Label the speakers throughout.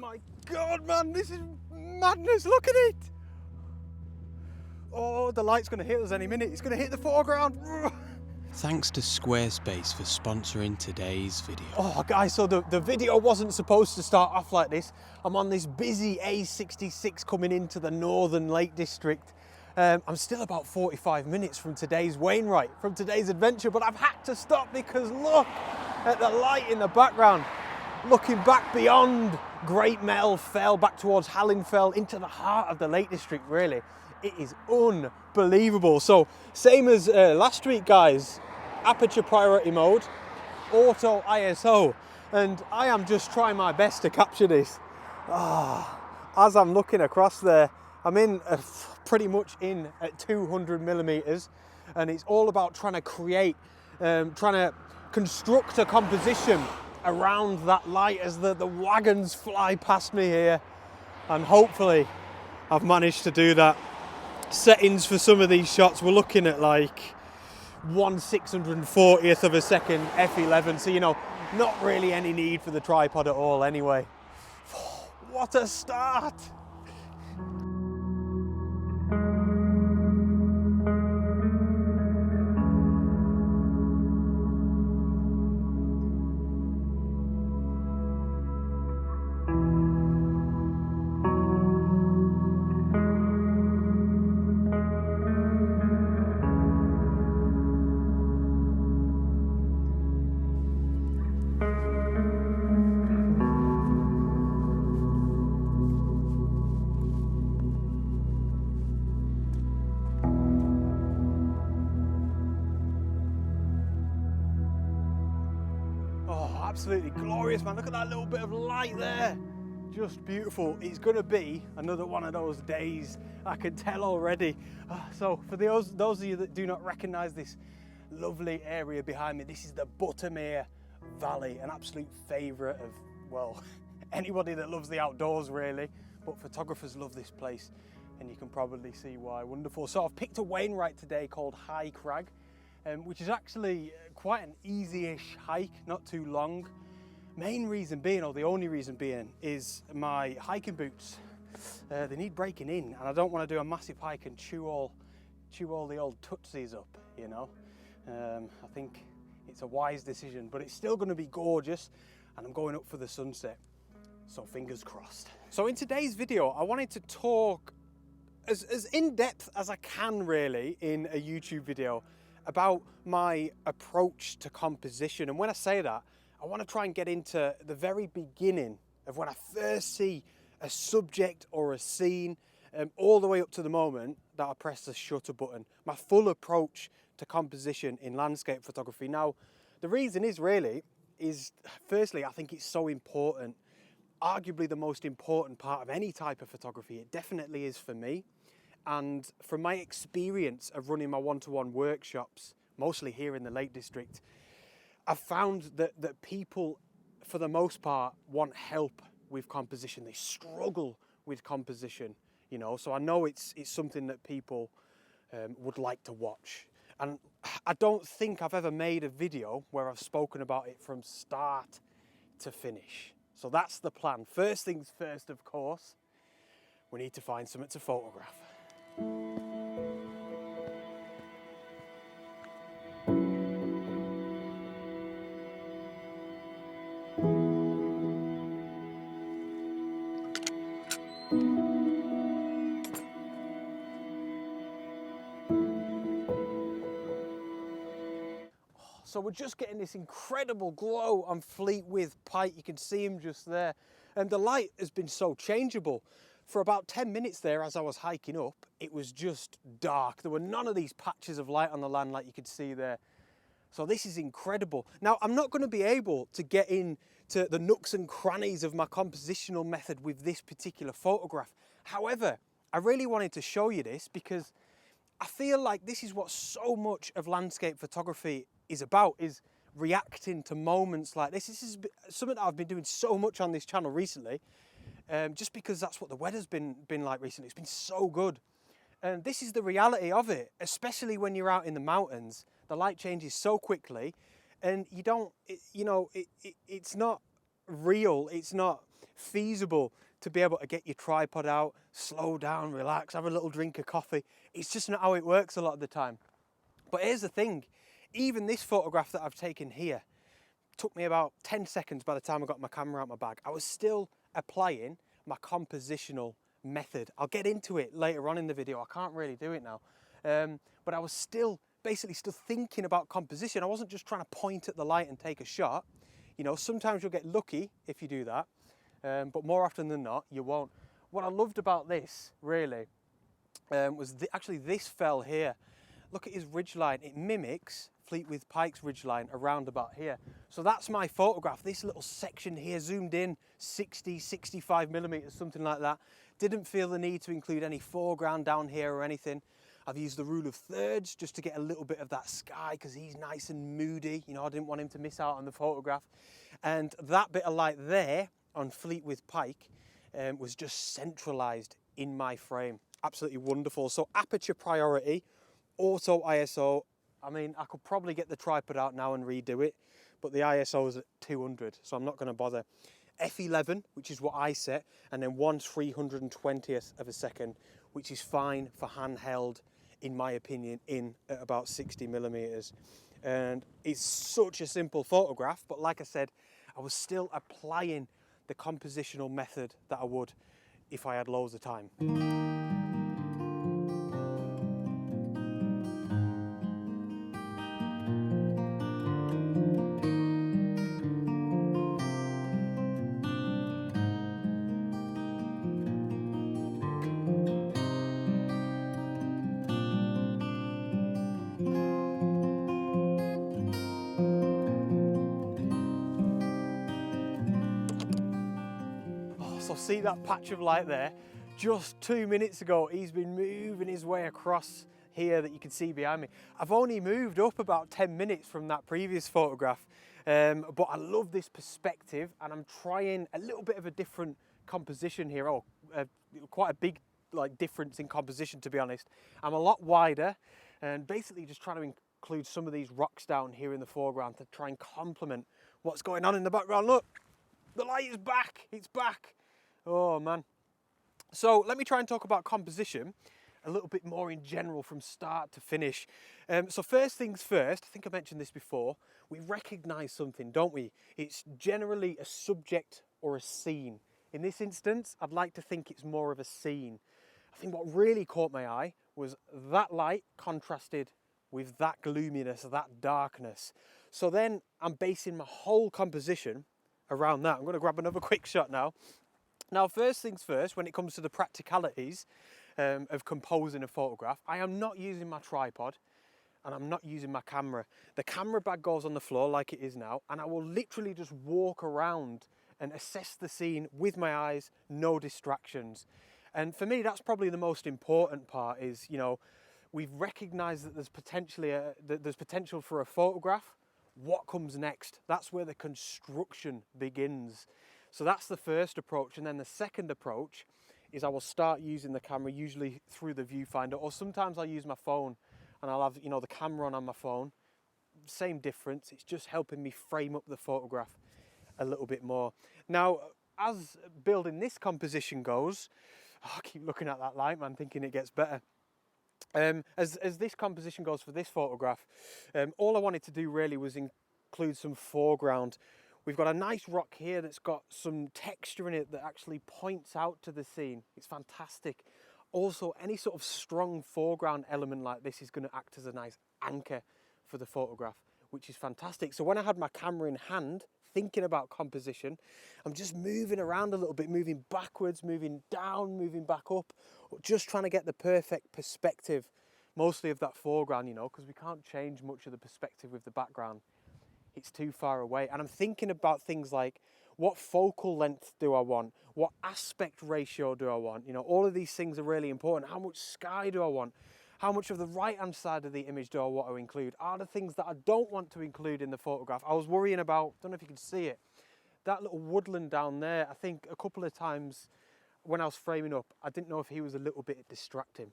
Speaker 1: my God, man, this is madness. Look at it. Oh, the light's going to hit us any minute. It's going to hit the foreground.
Speaker 2: Thanks to Squarespace for sponsoring today's video.
Speaker 1: Oh, guys, so the video wasn't supposed to start off like this. I'm on this busy A66 coming into the Northern Lake District. I'm still about 45 minutes from today's Wainwright, from today's adventure, but I've had to stop because look at the light in the background. Looking back beyond Great Mell Fell, back towards Hallingfell, into the heart of the Lake District, really. It is unbelievable. So, same as last week, guys, aperture priority mode, auto ISO, and I am just trying my best to capture this. As I'm looking across there, I'm in pretty much in at 200 millimeters, and it's all about trying to create, trying to construct a composition around that light as the wagons fly past me here, and hopefully I've managed to do that. Settings for some of these shots, we're looking at like 1/640th of a second f11, so you know, not really any need for the tripod at all anyway. What a start! Absolutely glorious, man. Look at that little bit of light there. Just beautiful. It's going to be another one of those days, I can tell already. So for those of you that do not recognize this lovely area behind me, this is the Buttermere Valley, an absolute favorite of, well, anybody that loves the outdoors really, but photographers love this place, and you can probably see why. Wonderful. So I've picked a Wainwright today called High Crag, which is actually quite an easy-ish hike, not too long. Main reason being, or the only reason being, is my hiking boots. They need breaking in, and I don't want to do a massive hike and chew all the old tootsies up, you know. I think it's a wise decision, but it's still going to be gorgeous, and I'm going up for the sunset, so fingers crossed. So in today's video, I wanted to talk as in-depth as I can really in a YouTube video about my approach to composition. And when I say that, I want to try and get into the very beginning of when I first see a subject or a scene, all the way up to the moment that I press the shutter button. My full approach to composition in landscape photography. Now, the reason is firstly, I think it's so important, arguably the most important part of any type of photography. It definitely is for me. And from my experience of running my one-to-one workshops, mostly here in the Lake District, I've found that people, for the most part, want help with composition. They struggle with composition, you know, so I know it's something that people would like to watch. And I don't think I've ever made a video where I've spoken about it from start to finish. So that's the plan. First things first, of course, we need to find something to photograph. So we're just getting this incredible glow on Fleetwith Pike. You can see him just there. And the light has been so changeable. For about 10 minutes there, as I was hiking up, it was just dark. There were none of these patches of light on the land like you could see there. So this is incredible. Now, I'm not going to be able to get into the nooks and crannies of my compositional method with this particular photograph. However, I really wanted to show you this because I feel like this is what so much of landscape photography is about, is reacting to moments like this. This is something that I've been doing so much on this channel recently. Just because that's what the weather's been like recently. It's been so good. And this is the reality of it, especially when you're out in the mountains. The light changes so quickly, and you don't, it's not real. It's not feasible to be able to get your tripod out, slow down, relax, have a little drink of coffee. It's just not how it works a lot of the time. But here's the thing, even this photograph that I've taken here took me about 10 seconds by the time I got my camera out my bag. I was still applying my compositional method. I'll get into it later on in the video. I can't really do it now. But I was basically still thinking about composition. I wasn't just trying to point at the light and take a shot. You know, sometimes you'll get lucky if you do that, but more often than not, you won't. What I loved about this, really, was actually this fell here. Look at his ridgeline. It mimics Fleetwood Pike's ridgeline around about here. So that's my photograph. This little section here, zoomed in 60, 65 millimeters, something like that. Didn't feel the need to include any foreground down here or anything. I've used the rule of thirds just to get a little bit of that sky because he's nice and moody. You know, I didn't want him to miss out on the photograph. And that bit of light there on Fleetwood Pike was just centralized in my frame. Absolutely wonderful. So aperture priority, auto ISO. I mean, I could probably get the tripod out now and redo it, but the ISO is at 200, so I'm not going to bother. F11, which is what I set, and then 1/320th of a second, which is fine for handheld, in my opinion, in at about 60 millimeters. And it's such a simple photograph, but like I said, I was still applying the compositional method that I would if I had loads of time. So see that patch of light there? Just 2 minutes ago, he's been moving his way across here that you can see behind me. I've only moved up about 10 minutes from that previous photograph, but I love this perspective and I'm trying a little bit of a different composition here. Quite a big difference in composition, to be honest. I'm a lot wider and basically just trying to include some of these rocks down here in the foreground to try and complement what's going on in the background. Look, the light is back, it's back. Oh man. So let me try and talk about composition a little bit more in general from start to finish. So first things first, I think I mentioned this before, we recognize something, don't we? It's generally a subject or a scene. In this instance, I'd like to think it's more of a scene. I think what really caught my eye was that light contrasted with that gloominess, that darkness. So then I'm basing my whole composition around that. I'm going to grab another quick shot now. Now, first things first, when it comes to the practicalities of composing a photograph, I am not using my tripod and I'm not using my camera. The camera bag goes on the floor like it is now, and I will literally just walk around and assess the scene with my eyes, no distractions. And for me, that's probably the most important part is, you know, we've recognized that there's potential for a photograph. What comes next? That's where the construction begins. So that's the first approach, and then the second approach is I will start using the camera, usually through the viewfinder, or sometimes I'll use my phone and I'll have, you know, the camera on my phone. Same difference, it's just helping me frame up the photograph a little bit more. Now, as building this composition goes, I keep looking at that light, man, thinking it gets better. As this composition goes for this photograph, all I wanted to do really was include some foreground. We've got a nice rock here that's got some texture in it that actually points out to the scene. It's fantastic. Also, any sort of strong foreground element like this is going to act as a nice anchor for the photograph, which is fantastic. So when I had my camera in hand, thinking about composition, I'm just moving around a little bit, moving backwards, moving down, moving back up, just trying to get the perfect perspective, mostly of that foreground, you know, because we can't change much of the perspective with the background. It's too far away. And I'm thinking about things like, what focal length do I want? What aspect ratio do I want? You know, all of these things are really important. How much sky do I want? How much of the right-hand side of the image do I want to include? Are the things that I don't want to include in the photograph? I was worrying about, don't know if you can see it, that little woodland down there. I think a couple of times when I was framing up, I didn't know if he was a little bit distracting.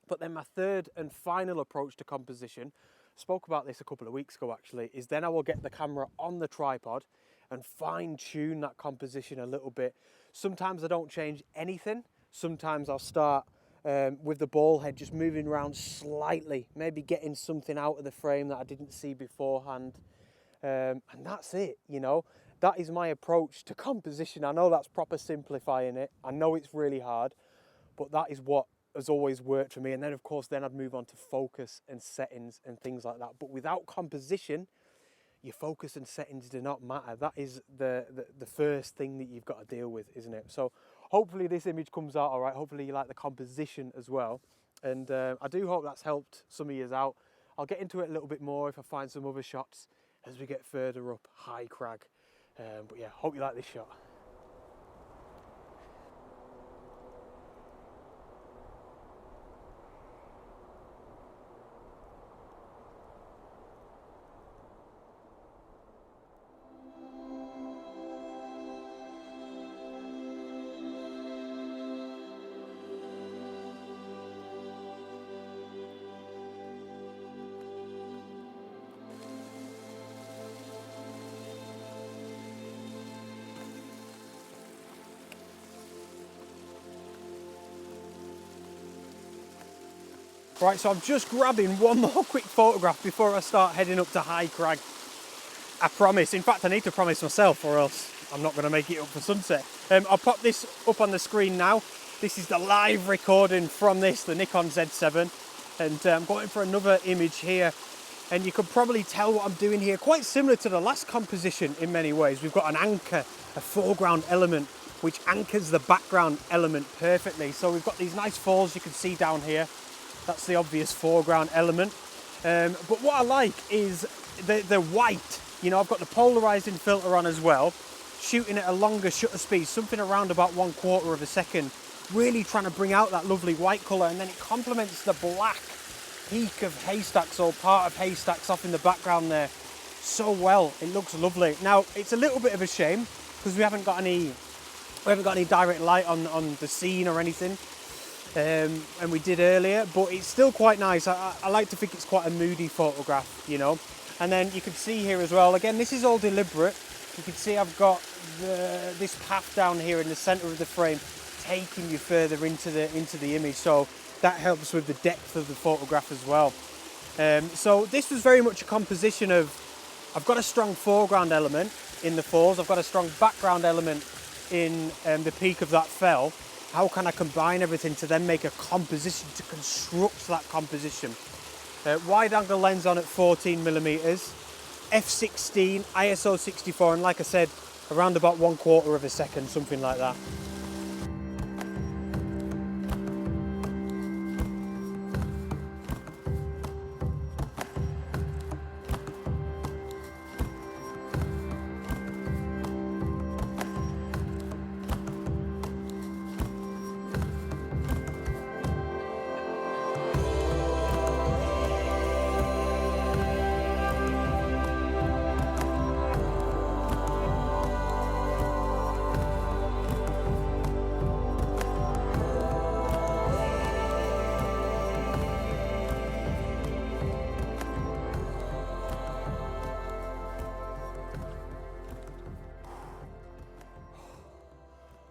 Speaker 1: But then my third and final approach to composition, spoke about this a couple of weeks ago actually, is then I will get the camera on the tripod and fine tune that composition a little bit. Sometimes I don't change anything. Sometimes I'll start with the ball head just moving around slightly, maybe getting something out of the frame that I didn't see beforehand. And that's it, you know. That is my approach to composition. I know that's proper simplifying it. I know it's really hard, but that is what has always worked for me. And then of course, then I'd move on to focus and settings and things like that. But without composition, your focus and settings do not matter. That is the first thing that you've got to deal with, isn't it? So hopefully this image comes out all right. Hopefully you like the composition as well. And I do hope that's helped some of you out. I'll get into it a little bit more if I find some other shots as we get further up high crag. But yeah, hope you like this shot. Right, so I'm just grabbing one more quick photograph before I start heading up to high crag. I promise, in fact I need to promise myself or else I'm not going to make it up for sunset. I'll pop this up on the screen now. This is the live recording from this, the Nikon Z7. And I'm going for another image here. And you can probably tell what I'm doing here, quite similar to the last composition in many ways. We've got an anchor, a foreground element, which anchors the background element perfectly. So we've got these nice falls you can see down here. That's the obvious foreground element. But what I like is the white. You know, I've got the polarizing filter on as well, shooting at a longer shutter speed, something around about 1/4 of a second, really trying to bring out that lovely white color, and then it complements the black peak of haystacks or part of haystacks off in the background there so well. It looks lovely. Now, it's a little bit of a shame because we haven't got any direct light on the scene or anything. And we did earlier, but it's still quite nice. I like to think it's quite a moody photograph, you know. And then you can see here as well, again, this is all deliberate. You can see I've got this path down here in the center of the frame taking you further into the image, so that helps with the depth of the photograph as well. So this was very much a composition of, I've got a strong foreground element in the falls, I've got a strong background element in the peak of that fell. How can I combine everything to then make a composition, to construct that composition? Wide angle lens on at 14mm, f/16, ISO 64, and like I said, around about 1/4 of a second, something like that.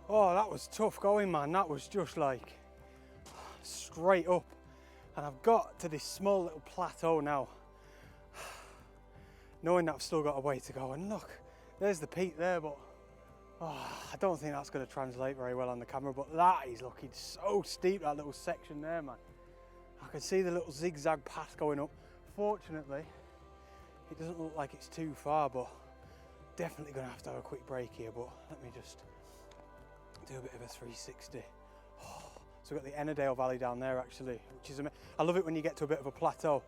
Speaker 1: Oh, that was tough going, man. That was just like straight up. And I've got to this small little plateau now, knowing that I've still got a way to go. And look, there's the peak there, but I don't think that's going to translate very well on the camera, but that is looking so steep, that little section there, man. I can see the little zigzag path going up. Fortunately, it doesn't look like it's too far, but definitely going to have a quick break here. But let me just do a bit of a 360. So we've got the Ennerdale Valley down there actually, which is I love it when you get to a bit of a plateau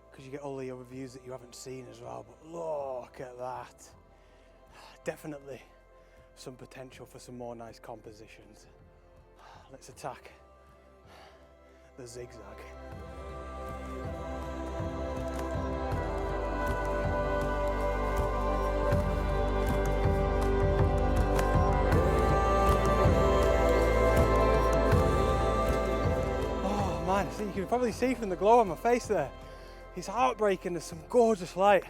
Speaker 1: because you get all the other views that you haven't seen as well. But look at that. Definitely some potential for some more nice compositions. Let's attack the zigzag. Man, so you can probably see from the glow on my face there, it's heartbreaking. There's some gorgeous light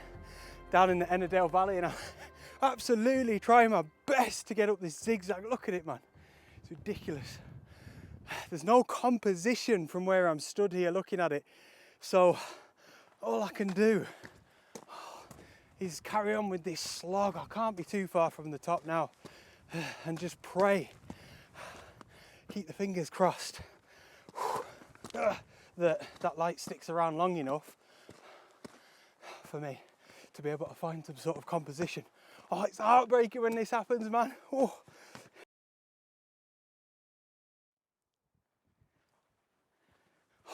Speaker 1: down in the Ennerdale Valley, and absolutely trying my best to get up this zigzag. Look at it, man. It's ridiculous. There's no composition from where I'm stood here looking at it. So all I can do is carry on with this slog. I can't be too far from the top now. And just pray. Keep the fingers crossed that light sticks around long enough for me to be able to find some sort of composition. Oh, it's heartbreaking when this happens, man. Oh.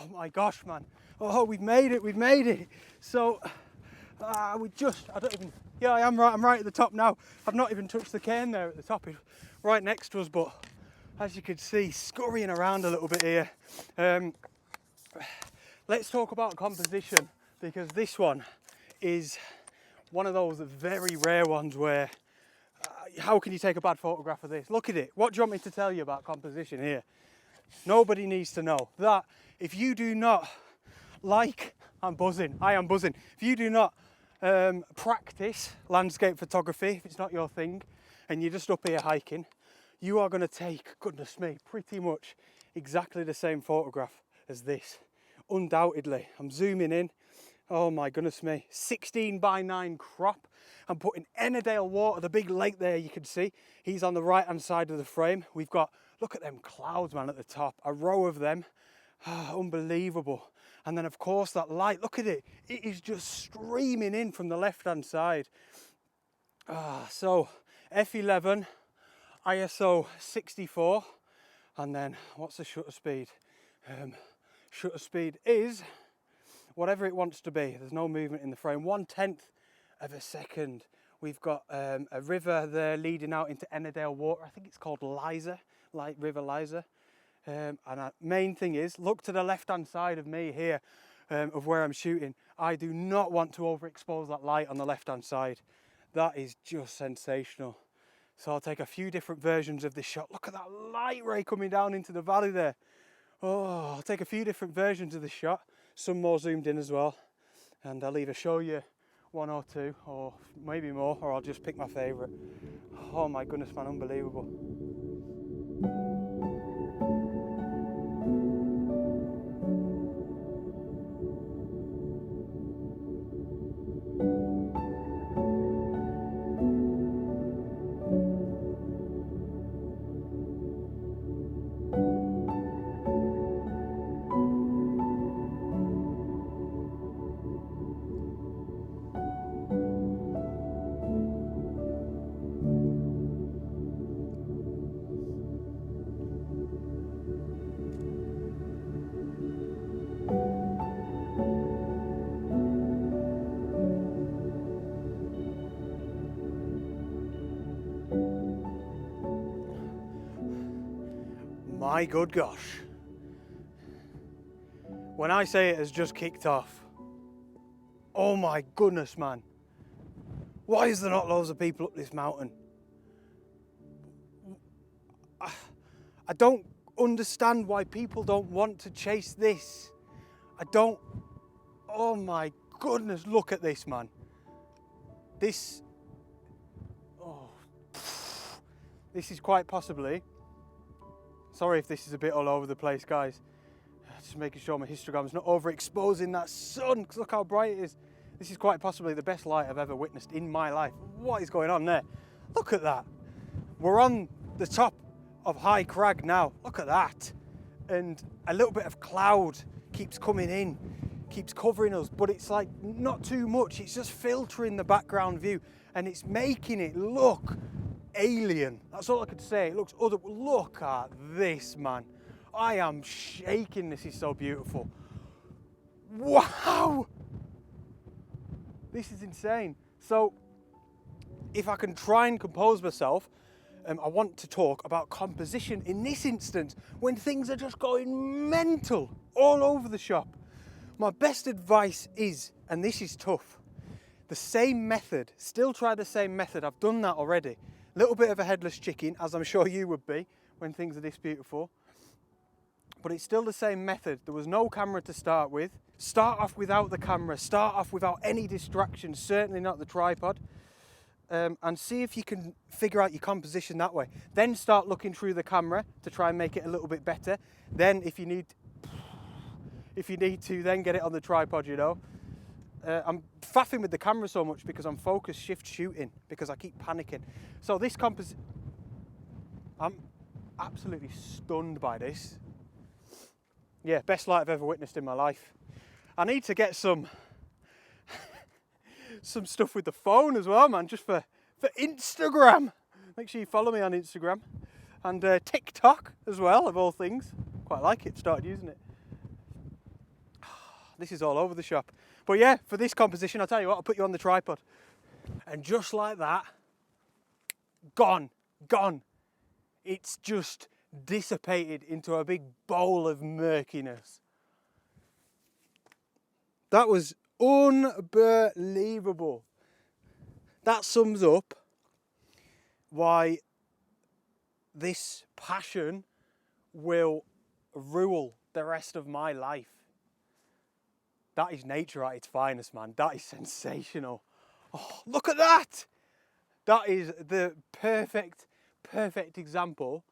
Speaker 1: Oh my gosh, man. Oh, we've made it. So, I am right at the top now. I've not even touched the cairn there at the top. It's right next to us, but as you can see, scurrying around a little bit here. Let's talk about composition, because this one is one of those very rare ones where, how can you take a bad photograph of this? Look at it. What do you want me to tell you about composition here? Nobody needs to know that if you do not I'm buzzing. I am buzzing. If you do not practice landscape photography, if it's not your thing, and you're just up here hiking, you are going to take, goodness me, pretty much exactly the same photograph as this. Undoubtedly. I'm zooming in. Oh my goodness me. 16:9 crop. I'm putting Ennerdale Water, the big lake there you can see. He's on the right hand side of the frame. We've got, look at them clouds, man, at the top. A row of them. Unbelievable. And then of course that light, look at it. It is just streaming in from the left hand side. So F11, ISO 64. And then what's the shutter speed? Shutter speed is whatever it wants to be. There's no movement in the frame. 1/10 of a second. We've got a river there leading out into Ennerdale Water. I think it's called River Liza. And the main thing is, look to the left hand side of me here, of where I'm shooting. I do not want to overexpose that light on the left hand side. That is just sensational. So I'll take a few different versions of this shot. Look at that light ray coming down into the valley there. Oh, I'll take a few different versions of the shot, some more zoomed in as well, and I'll either show you one or two, or maybe more, or I'll just pick my favourite. Oh my goodness, man, unbelievable. My good gosh. When I say it has just kicked off, oh my goodness, man. Why is there not loads of people up this mountain? I don't understand why people don't want to chase this. Oh my goodness, look at this, man. This is quite possibly, sorry if this is a bit all over the place, guys. Just making sure my histogram's not overexposing that sun, because look how bright it is. This is quite possibly the best light I've ever witnessed in my life. What is going on there? Look at that. We're on the top of High Crag now. Look at that. And a little bit of cloud keeps coming in, keeps covering us, but it's like not too much. It's just filtering the background view, and it's making it look alien. That's all I could say. It looks other. Look at this, man. I am shaking. This is so beautiful. Wow. This is insane. So if I can try and compose myself, I want to talk about composition in this instance when things are just going mental all over the shop. My best advice is, and this is tough, the same method. Still try the same method. I've done that already. A little bit of a headless chicken, as I'm sure you would be when things are this beautiful. But it's still the same method. There was no camera to start with. Start off without the camera. Start off without any distractions, certainly not the tripod. and see if you can figure out your composition that way. Then start looking through the camera to try and make it a little bit better. Then if you need to, then get it on the tripod, you know. I'm faffing with the camera so much because I'm focus shift shooting because I keep panicking. So this I'm absolutely stunned by this. Yeah, best light I've ever witnessed in my life. I need to get some stuff with the phone as well, man, just for Instagram. Make sure you follow me on Instagram and TikTok as well, of all things. Quite like it, started using it. This is all over the shop. But yeah, for this composition, I'll tell you what, I'll put you on the tripod. And just like that, gone. It's just dissipated into a big bowl of murkiness. That was unbelievable. That sums up why this passion will rule the rest of my life. That is nature at its finest, man. That is sensational. Oh, look at that. That is the perfect example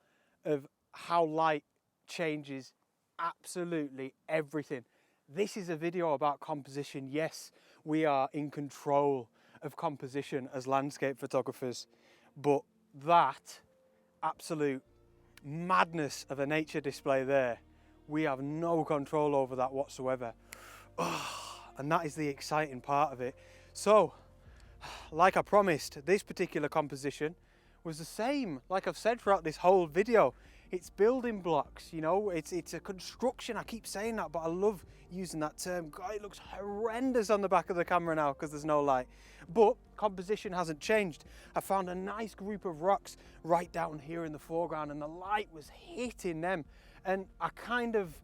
Speaker 1: of how light changes absolutely everything. This is a video about composition. Yes, we are in control of composition as landscape photographers, but that absolute madness of a nature display there, we have no control over that whatsoever. Oh, and that is the exciting part of it. So, like I promised, this particular composition was the same, like I've said throughout this whole video. It's building blocks, you know, it's a construction. I keep saying that, but I love using that term. God, it looks horrendous on the back of the camera now because there's no light. But composition hasn't changed. I found a nice group of rocks right down here in the foreground and the light was hitting them. And I kind of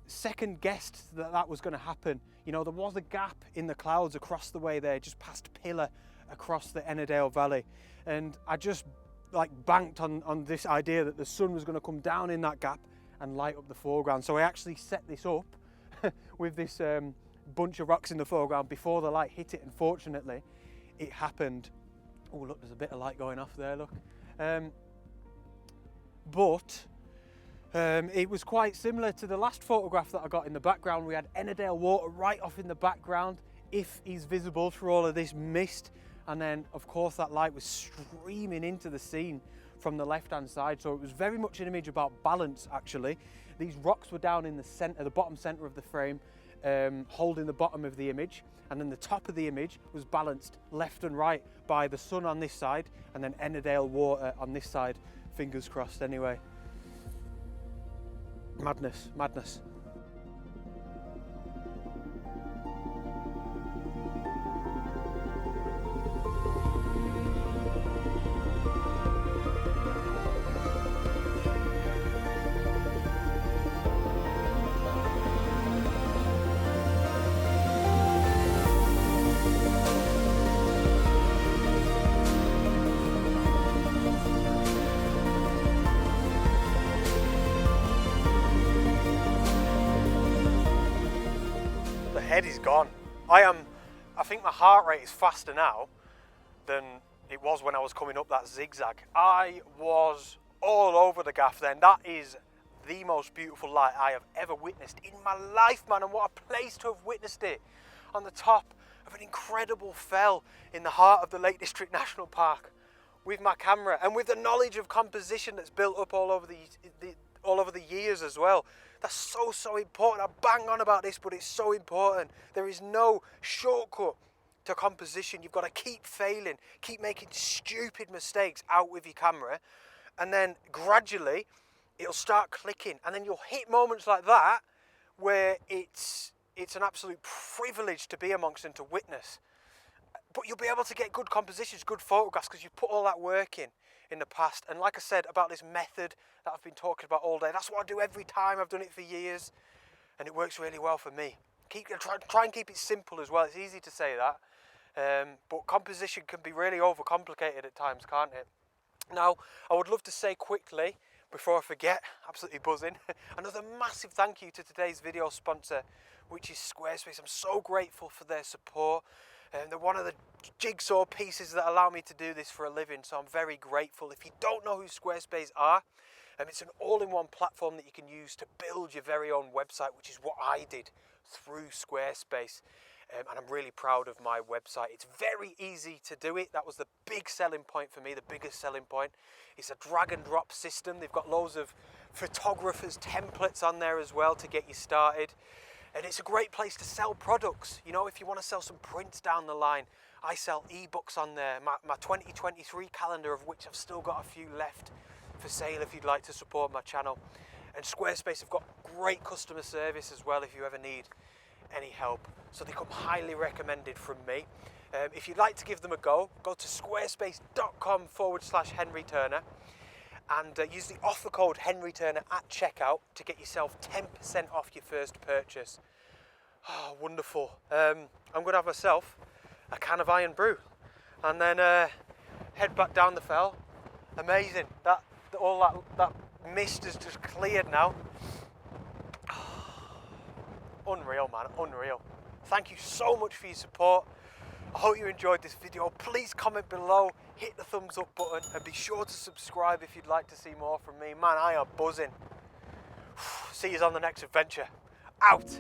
Speaker 1: second guessed that was going to happen. You know, there was a gap in the clouds across the way there, just past Pillar across the Ennerdale Valley. And I just like banked on this idea that the sun was going to come down in that gap and light up the foreground. So I actually set this up with this bunch of rocks in the foreground before the light hit it, and fortunately it happened. Oh look, there's a bit of light going off there, look. It was quite similar to the last photograph that I got in the background. We had Ennerdale water right off in the background, if he's visible through all of this mist. And then, of course, that light was streaming into the scene from the left-hand side. So it was very much an image about balance, actually. These rocks were down in the center, the bottom center of the frame, holding the bottom of the image. And then the top of the image was balanced left and right by the sun on this side and then Ennerdale water on this side. Fingers crossed, anyway. Madness, madness. Head is gone. I think my heart rate is faster now than it was when I was coming up that zigzag. I was all over the gaff then. That is the most beautiful light I have ever witnessed in my life, man, and what a place to have witnessed it. On the top of an incredible fell in the heart of the Lake District National Park with my camera and with the knowledge of composition that's built up all over the years as well. That's so important. I bang on about this, but it's so important. There is no shortcut to composition. You've got to keep failing, keep making stupid mistakes out with your camera, and then gradually it'll start clicking, and then you'll hit moments like that where it's an absolute privilege to be amongst and to witness. But you'll be able to get good compositions, good photographs, because you've put all that work in the past. And like I said about this method that I've been talking about all day, that's what I do every time. I've done it for years and it works really well for me. Try and keep it simple as well. It's easy to say that, but composition can be really overcomplicated at times, can't it? Now, I would love to say quickly, before I forget, absolutely buzzing, another massive thank you to today's video sponsor, which is Squarespace. I'm so grateful for their support. And they're one of the jigsaw pieces that allow me to do this for a living, so I'm very grateful. If you don't know who Squarespace are, it's an all-in-one platform that you can use to build your very own website, which is what I did through Squarespace. And I'm really proud of my website. It's very easy to do it. That was the big selling point for me, the biggest selling point. It's a drag and drop system. They've got loads of photographers' templates on there as well to get you started. And it's a great place to sell products. You know, if you want to sell some prints down the line, I sell ebooks on there. My 2023 calendar, of which I've still got a few left for sale if you'd like to support my channel. And Squarespace have got great customer service as well if you ever need any help. So they come highly recommended from me. If you'd like to give them a go to squarespace.com/Henry Turner and use the offer code Henry Turner at checkout to get yourself 10% off your first purchase. Oh, wonderful. I'm going to have myself a can of Iron Brew and then head back down the fell. Amazing. All that mist has just cleared now. Unreal, man, unreal. Thank you so much for your support. I hope you enjoyed this video. Please comment below, hit the thumbs up button, and be sure to subscribe if you'd like to see more from me. Man, I am buzzing. See you on the next adventure. Out.